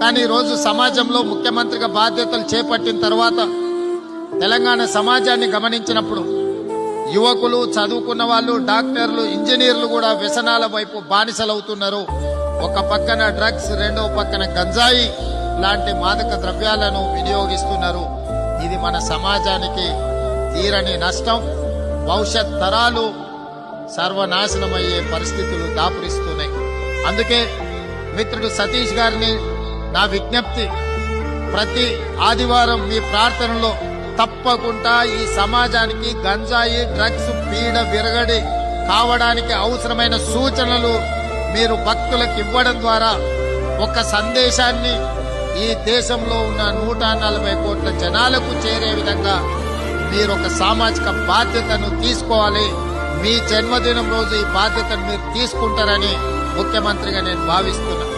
కానీ ఈరోజు సమాజంలో ముఖ్యమంత్రిగా బాధ్యతలు చేపట్టిన తర్వాత తెలంగాణ సమాజాన్ని గమనించినప్పుడు యువకులు, చదువుకున్న వాళ్ళు, డాక్టర్లు, ఇంజనీర్లు కూడా వ్యసనాల వైపు బానిసలవుతున్నారు. ఒక పక్కన డ్రగ్స్, రెండో పక్కన గంజాయి లాంటి మాదక ద్రవ్యాలను వినియోగిస్తున్నారు. ఇది మన సమాజానికి తీరని నష్టం. భవిష్యత్ తరాలు సర్వనాశనమయ్యే పరిస్థితులు దాపురిస్తున్నాయి. అందుకే మిత్రుడు సతీష్ గారిని నా విజ్ఞప్తి, ప్రతి ఆదివారం మీ ప్రార్థనలో తప్పకుండా ఈ సమాజానికి గంజాయి, డ్రగ్స్ పీడ విరగడి కావడానికి అవసరమైన సూచనలు మీరు భక్తులకు ఇవ్వడం ద్వారా ఒక సందేశాన్ని ఈ దేశంలో ఉన్న 140 కోట్ల జనాలకు చేరే విధంగా మీరు ఒక సామాజిక బాధ్యతను తీసుకోవాలి. మీ జన్మదినం రోజు ఈ బాధ్యతను మీరు తీసుకుంటారని ముఖ్యమంత్రిగా నేను భావిస్తున్నాను.